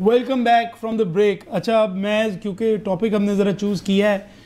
Welcome back from the break. अच्छा, अब मैं क्योंकि टॉपिक हमने ज़रा चूज़ किया है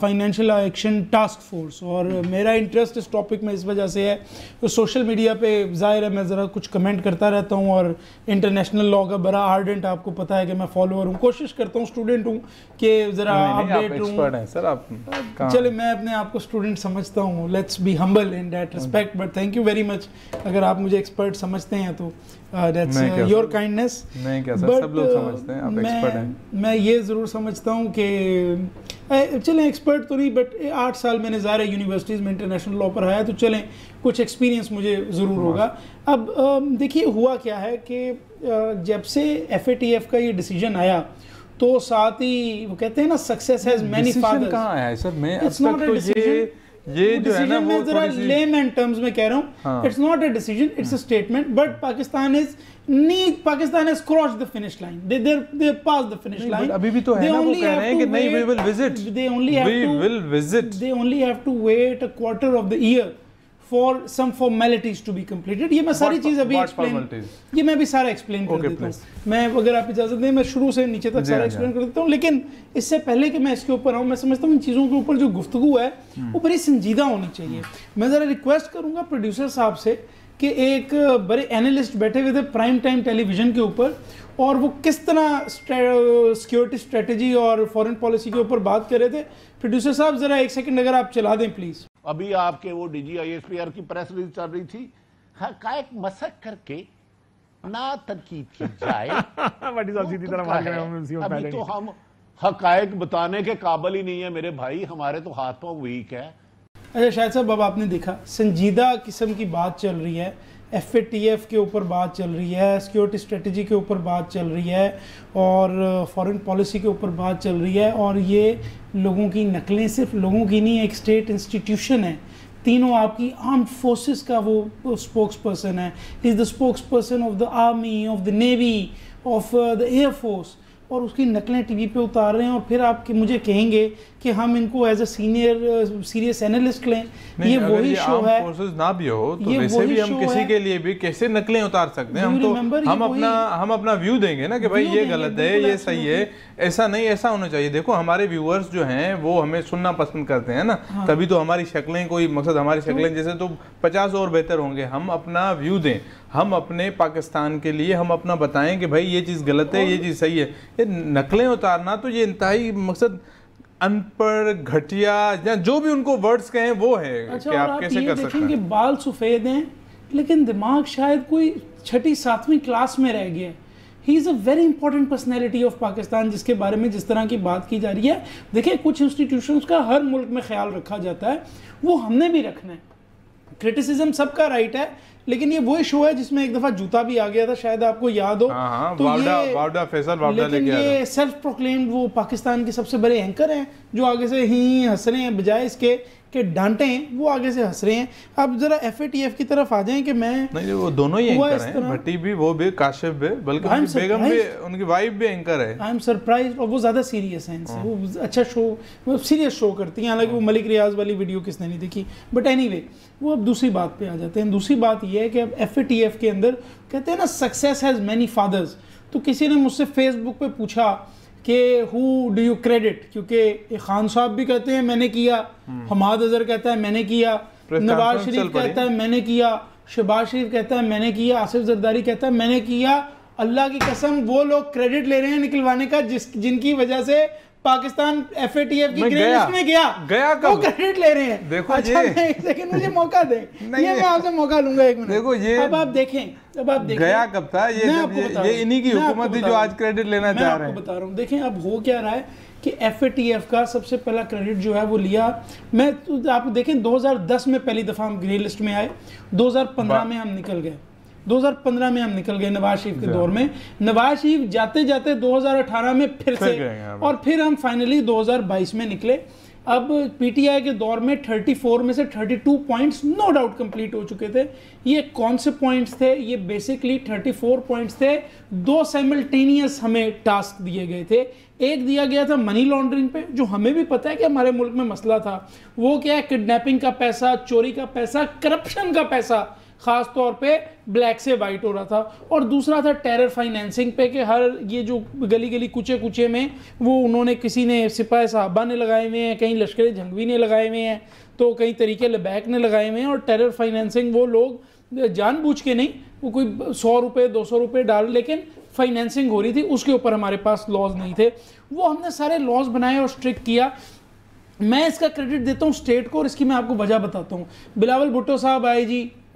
फाइनेंशियल एक्शन टास्क फोर्स, और मेरा इंटरेस्ट इस टॉपिक में इस वजह से है तो सोशल मीडिया पे ज़ाहिर है मैं ज़रा कुछ कमेंट करता रहता हूँ, और इंटरनेशनल लॉ का बड़ा आर्डेंट आपको पता है कि मैं फॉलोअर हूँ, कोशिश करता हूँ, स्टूडेंट हूँ कि ज़रा अपडेट हूँ। चले, मैं अपने आप को स्टूडेंट समझता हूँ, let's be humble in that respect, but thank you very much अगर आप मुझे एक्सपर्ट समझते हैं तो दैट्स योर काइंडनेस। सब लोग समझते हैं आप एक्सपर्ट हैं। मैं ये ज़रूर समझता हूँ कि चलें एक्सपर्ट तो नहीं, बट 8 साल मैंने ज़ाहिर यूनिवर्सिटीज़ में इंटरनेशनल लॉ पर आया, तो चलें कुछ एक्सपीरियंस मुझे ज़रूर होगा। अब देखिए हुआ क्या है कि जब से FATF का ये डिसीजन आया तो साथ ही वो कहते हैं ना, सक्सेस हैज़ मैनी फादर्स। कहाँ आया है सर? मैं अब तक तो ये जो है ना, वो जरा लेमैन टर्म्स में कह रहा हूँ, it's not a decision, it's a statement, but Pakistan has crossed the finish line. They passed the finish line. अभी भी तो है ना, वो कह रहे हैं कि नहीं, we will visit. They only have to wait a quarter of the year for some formalities to be completed. ये मैं सारी चीज़ अभी ये मैं भी सारा एक्सप्लेन कर देता हूँ। मैं अगर आप इजाज़त दें मैं शुरू से नीचे तक सारा एक्सप्लेन कर देता हूँ, लेकिन इससे पहले कि मैं इसके ऊपर आऊँ, मैं समझता हूँ इन चीज़ों के ऊपर जो गुफ्तगू है वो बड़ी संजीदा होनी चाहिए। मैं ज़रा रिक्वेस्ट करूँगा प्रोड्यूसर साहब से कि एक बड़े एनालिस्ट बैठे हुए थे प्राइम टाइम टेलीविज़न के ऊपर, और वो किस तरह सिक्योरिटी स्ट्रेटजी और फॉरेन पॉलिसी के ऊपर बात कर रहे थे। प्रोड्यूसर साहब ज़रा 1 सेकंड अगर आप चला दें प्लीज़। अभी आपके वो DG/ISPR की प्रेस रिलीज चल रही थी, हकायक मसक करके ना तनकीद की जाए। अभी तो हम हकायक बताने के काबिल ही नहीं है मेरे भाई, हमारे तो हाथ पांव वीक है। अच्छा शायद साहब, अब आपने देखा संजीदा किस्म की बात चल रही है, FATF के ऊपर बात चल रही है, सिक्योरिटी स्ट्रेटजी के ऊपर बात चल रही है, और फॉरेन पॉलिसी के ऊपर बात चल रही है, और ये लोगों की नकलें सिर्फ लोगों की नहीं, एक स्टेट इंस्टीट्यूशन है। तीनों आपकी आर्म्ड फोर्सेस का वो स्पोक्स पर्सन है, is the spokes person of the army, of the navy, of the air force, और उसकी नकलें टीवी पे उतार रहे हैं, और फिर आप मुझे कहेंगे कि हम इनको as a senior serious analyst लें। ये वही शो है, फोर्सेस ना भी हो तो वैसे भी हम किसी के लिए भी कैसे नकलें उतार सकते हैं? हम अपना व्यू देंगे ना कि भाई ये गलत है, ये सही है, ऐसा नहीं, ऐसा होना चाहिए। देखो हमारे व्यूअर्स जो हैं वो हमें सुनना पसंद करते हैं ना, तभी तो हमारी शक्लें, कोई मकसद हमारी शक्लें जैसे तो 50 और बेहतर होंगे। हम अपना व्यू दें, हम अपने पाकिस्तान के लिए हम अपना बताएं कि भाई ये चीज़ गलत है, ये चीज़ सही है। ये नकलें उतारना तो ये इंतहाई मकसद अनपढ़, घटिया, या जो भी उनको वर्ड्स कहें वो है। अच्छा, कि आप कैसे कर सकते हैं? बाल सफ़ेद हैं लेकिन दिमाग शायद कोई 6ठी 7वीं क्लास में रह गया। He is a very important personality of Pakistan, जिसके बारे में जिस तरह की बात की जा रही है। देखिए कुछ इंस्टीट्यूशंस का हर मुल्क में ख्याल रखा जाता है, वो हमने भी रखना है। क्रिटिसिज्म सबका राइट है, लेकिन ये वही शो है जिसमें एक दफ़ा जूता भी आ गया था, शायद आपको याद हो। तो लेकिन ये सेल्फ प्रोक्लेम्ड वो पाकिस्तान के सबसे बड़े एंकर हैं, जो आगे से ही हंस रहे हैं, बजाय इसके कि डांटें वो आगे से हंस रहे हैं। अब जरा FATF की तरफ आ जाएं कि मैं नहीं, वो दोनों ही एंकर हैं, भट्टी भी, वो भी, काशिफ भी, बल्कि उनकी बेगम भी, उनकी वाइफ भी एंकर है। आई एम सरप्राइज्ड, और वो ज़्यादा सीरियस हैं इनसे, वो अच्छा शो, वो सीरियस शो करती हैं। हालांकि वो मलिक रियाज वाली वीडियो किसने नहीं देखी, बट एनीवे वो अब दूसरी बात पे आ जाते हैं। दूसरी बात ये है कि अब FATF के अंदर कहते हैं ना, सक्सेस हैज़ मैनी फादर्स। तो किसी ने मुझसे फेसबुक पे पूछा कि हु डू यू क्रेडिट, क्योंकि खान साहब भी कहते हैं मैंने किया, हमाद अजहर कहता है मैंने किया, नवाज शरीफ कहता है मैंने किया, शहबाज शरीफ कहता है मैंने किया, आसिफ जरदारी कहता है मैंने किया। अल्लाह की कसम वो लोग क्रेडिट ले रहे हैं निकलवाने का जिनकी वजह से पाकिस्तान FATF की ग्रे लिस्ट में गया कब? वो क्रेडिट ले रहे हैं। देखो अच्छा, ये 1 सेकंड मुझे मौका दें, ये मैं आपसे मौका लूंगा 1 मिनट। देखो ये अब आप देखें गया कब था? ये इन्हीं की हुकूमत थी जो आज क्रेडिट लेना चाह रहे हैं। मैं बता रहा हूँ, देखें अब हो क्या रहा है कि FATF का सबसे पहला क्रेडिट जो है वो लिया, मैं आप देखें 2010 में पहली दफ़ा हम ग्रे लिस्ट में आए, 2015 में हम निकल गए, 2015 में हम निकल गए नवाज शरीफ के दौर में। नवाज शरीफ जाते जाते 2018 में फिर से, और फिर हम फाइनली 2022 में निकले। अब PTI के दौर में 34 में से 32 पॉइंट्स नो डाउट कंप्लीट हो चुके थे। ये कौन से पॉइंट्स थे? ये बेसिकली 34 पॉइंट्स थे। 2 साइमल्टेनियस हमें टास्क दिए गए थे। एक दिया गया था मनी लॉन्ड्रिंग पे, जो हमें भी पता है कि हमारे मुल्क में मसला था। वो क्या है? किडनैपिंग का पैसा, चोरी का पैसा, करप्शन का पैसा खास तौर पे ब्लैक से वाइट हो रहा था, और दूसरा था टेरर फाइनेंसिंग पे कि हर ये जो गली गली कुचे कुचे में वो उन्होंने, किसी ने सिपाही साहबा ने लगाए हुए हैं, कहीं लश्कर जंगवी ने लगाए हुए हैं, तो कई तरीके लबैक ने लगाए हुए हैं। और टेरर फाइनेंसिंग वो लोग जानबूझ के नहीं, वो कोई 100 रुपये 200 रुपये डाल, लेकिन फाइनेंसिंग हो रही थी, उसके ऊपर हमारे पास लॉज नहीं थे। वो हमने सारे लॉज बनाए और स्ट्रिक्ट किया। मैं इसका क्रेडिट देता हूँ स्टेट को, और इसकी मैं आपको वजह बताता हूँ। बिलावल भुट्टो साहब आए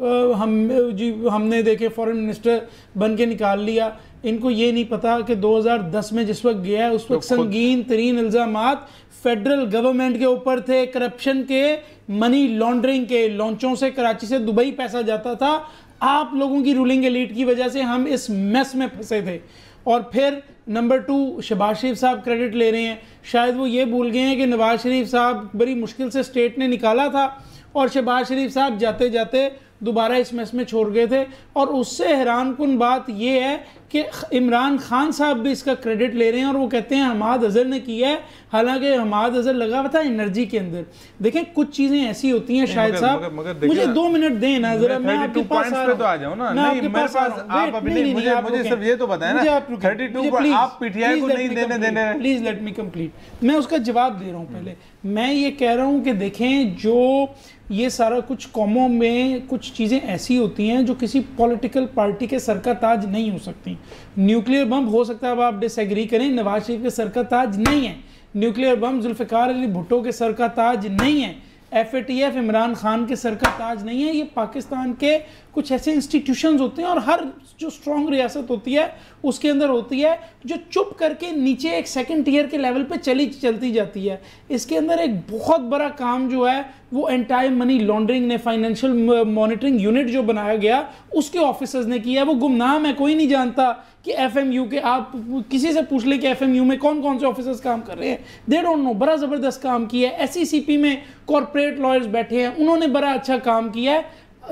हमने देखे फॉरेन मिनिस्टर बन के निकाल लिया। इनको ये नहीं पता कि 2010 में जिस वक्त गया है उस वक्त संगीन तरीन इल्ज़ामात फेडरल गवर्नमेंट के ऊपर थे, करप्शन के, मनी लॉन्ड्रिंग के। लॉन्चों से कराची से दुबई पैसा जाता था। आप लोगों की रूलिंग एलीट की वजह से हम इस मेस में फंसे थे। और फिर नंबर 2 शहबाज शरीफ साहब क्रेडिट ले रहे हैं। शायद वो ये भूल गए हैं कि नवाज शरीफ साहब बड़ी मुश्किल से स्टेट ने निकाला था, और शहबाज शरीफ साहब जाते जाते दोबारा इस मेस में छोड़ गए थे। और उससे हैरानकुन बात यह है कि इमरान खान साहब भी इसका क्रेडिट ले रहे हैं, और वो कहते हैं हमाद अजहर ने किया है, हालांकि हमाद अजहर लगा हुआ था एनर्जी के अंदर। देखें कुछ चीजें ऐसी होती हैं शायद साहब, मुझे 2 मिनट दें ना जरा, मैं आपके पास आ जाऊं ना। नहीं, मेरे पास आप अभी मुझे सिर्फ ये तो बताएं ना, 32 पर आप पीटीआई को नहीं देने, प्लीज लेट मी कंप्लीट। मैं उसका जवाब दे रहा हूं। पहले मैं ये कह रहा हूं कि देखें, जो ये सारा कुछ कौमों में कुछ चीज़ें ऐसी होती हैं जो किसी पॉलिटिकल पार्टी के सर का ताज नहीं हो सकती। न्यूक्लियर बम हो सकता है, अब आप डिसएग्री करें, नवाज शरीफ के सर का ताज नहीं है। न्यूक्लियर बम जुल्फ़िकार अली भुट्टो के सर का ताज नहीं है। FATF इमरान खान के सर का ताज नहीं है। ये पाकिस्तान के कुछ ऐसे इंस्टीट्यूशंस होते हैं, और हर जो स्ट्रॉन्ग रियासत होती है उसके अंदर होती है जो चुप करके नीचे एक सेकंड टियर के लेवल पे चलती जाती है। इसके अंदर एक बहुत बड़ा काम जो है वो एंटी मनी लॉन्ड्रिंग ने, फाइनेंशियल मॉनिटरिंग यूनिट जो बनाया गया उसके ऑफिसर्स ने किया है। वो गुमनाम है, कोई नहीं जानता कि FMU के, आप किसी से पूछ ले कि FMU में कौन कौन से ऑफिसर्स काम कर रहे हैं, दे डोंट नो। बड़ा ज़बरदस्त काम किया है। SECP में कॉर्पोरेट लॉयर्स बैठे हैं, उन्होंने बड़ा अच्छा काम किया है।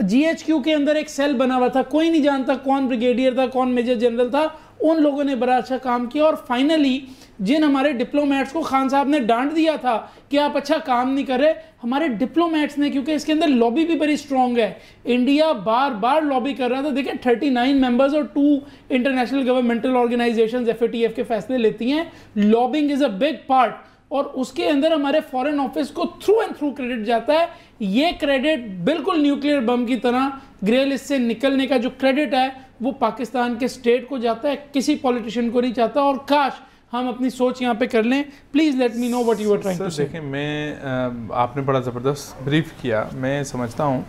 GHQ के अंदर एक सेल बना हुआ था, कोई नहीं जानता कौन ब्रिगेडियर था, कौन मेजर जनरल था, उन लोगों ने बड़ा अच्छा काम किया। और फाइनली जिन हमारे डिप्लोमेट्स को खान साहब ने डांट दिया था कि आप अच्छा काम नहीं कर रहे, हमारे डिप्लोमेट्स ने, क्योंकि इसके अंदर लॉबी भी बड़ी स्ट्रांग है, इंडिया बार बार लॉबी कर रहा था। देखिए 39 मेंबर्स और 2 इंटरनेशनल गवर्नमेंटल ऑर्गेनाइजेशंस FATF के फैसले लेती हैं। Lobbying is a big part, और उसके अंदर हमारे फॉरेन ऑफिस को थ्रू एंड थ्रू क्रेडिट जाता है। ये क्रेडिट बिल्कुल न्यूक्लियर बम की तरह ग्रे लिस्ट से निकलने का जो क्रेडिट है वो पाकिस्तान के स्टेट को जाता है, किसी पॉलिटिशियन को नहीं चाहता। और काश हम अपनी सोच यहाँ पे कर लें। Please let me know what you are trying to say. देखिए, मैं आपने बड़ा ज़बरदस्त ब्रीफ किया। मैं समझता हूँ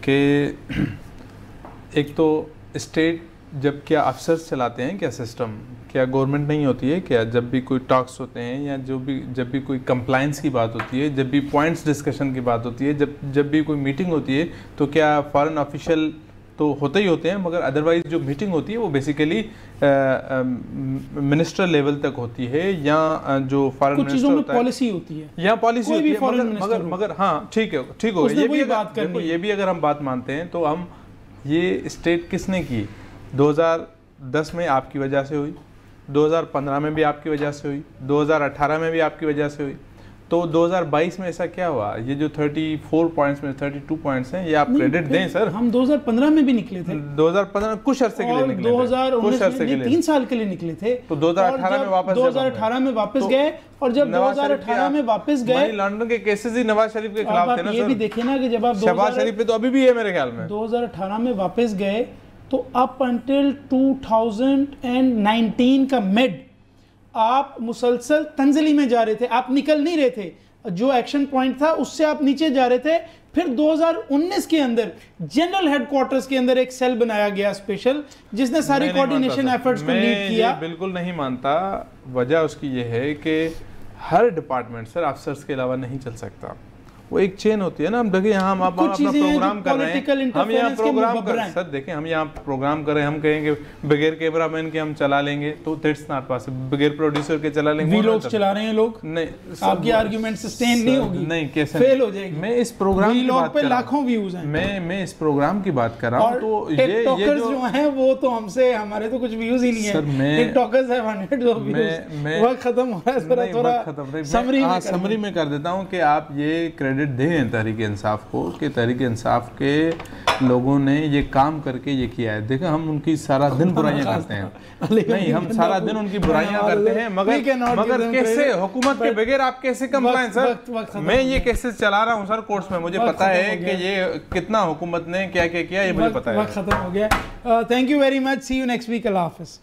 कि एक तो स्टेट जब क्या अफसर्स चलाते हैं क्या सिस्टम, क्या गवर्नमेंट नहीं होती है क्या? जब भी कोई टॉक्स होते हैं या जब भी कोई कंप्लाइंस की बात होती है, जब भी पॉइंट्स डिस्कशन की बात होती है, जब भी कोई मीटिंग होती है, तो क्या फॉरेन ऑफिशियल तो होते ही होते हैं, मगर अदरवाइज जो मीटिंग होती है वो बेसिकली मिनिस्टर लेवल तक होती है, या जो फॉरेन मिनिस्टर होता है, पॉलिसी होती है, या पॉलिसी होती है, मगर हाँ ठीक हो ये भी अगर हम बात मानते हैं तो हम ये स्टेट किसने की? 2010 में आपकी वजह से हुई, 2015 में भी आपकी वजह से हुई, 2018 में भी आपकी वजह से हुई। तो 2022 में ऐसा क्या हुआ? ये जो 34 पॉइंट्स में 32 पॉइंट्स हैं, ये आप क्रेडिट दें सर। हम 2015 में भी निकले थे, 2015 कुछ अरसे के लिए निकले, 2019 में 3 साल के लिए निकले थे। तो 2018 में वापस गए, और जब 2018 में वापस गए, मनी लॉन्ड्रिंग के केसेस ही नवाज शरीफ के खिलाफ थे ना सर। ये भी देखिए ना कि जब आप शहबाज शरीफ पे तो अभी भी है मेरे ख्याल में। 2018 में वापस गए तो अप अंटिल 2019 का मिड आप मुसलसल तंजली में जा रहे थे, आप निकल नहीं रहे थे। जो एक्शन पॉइंट था उससे आप नीचे जा रहे थे। फिर 2019 के अंदर जनरल हेडक्वार्टर्स के अंदर एक सेल बनाया गया स्पेशल, जिसने सारी कोऑर्डिनेशन एफर्ट्स को लीड किया। बिल्कुल नहीं मानता। वजह उसकी ये है कि हर डिपार्टमेंट सर अफसर्स के अलावा नहीं चल सकता, वो एक चेन होती है ना। हम देखिए यहाँ हम अपना प्रोग्राम कर रहे हैं, हम यहाँ प्रोग्राम कर रहे हैं सर, देखें हम यहाँ प्रोग्राम कर रहे हैं, हम कहेंगे बगैर कैमरामैन के हम चला लेंगे तो दैट्स नॉट पॉसिबल, बगैर प्रोड्यूसर के चला लेंगे। लोग चला रहे हैं, लोग नहीं, आपकी आर्गुमेंट सस्टेन नहीं होगी, नहीं कैसे फेल हो जाएगी। मैं इस प्रोग्राम की बात कर रहा हूं, लाखों व्यूज हैं, मैं इस प्रोग्राम की बात कर रहा हूं। तो ये जो हैं वो तो हमसे, हमारे तो कुछ व्यूज ही नहीं है। TikTokers have hundreds of views. वक्त खत्म हो रहा है, थोड़ा समरी में कर देता हूं कि आप ये क्रेडिट क्रेडिट दें तहरीक इंसाफ को कि तहरीक इंसाफ के लोगों ने ये काम करके ये किया है। देखो हम उनकी सारा दिन बुराइयां करते हैं, नहीं हम सारा दिन उनकी बुराइयां करते हैं, मगर कैसे हुकूमत के बगैर आप कैसे कंप्लाइन सर, मैं ये केसेस चला रहा हूँ सर कोर्ट्स में, मुझे पता है कि ये कितना हुकूमत ने क्या क्या किया, ये मुझे पता है। खत्म हो गया। Thank you very much, see you next week, अल्लाह हाफिज़।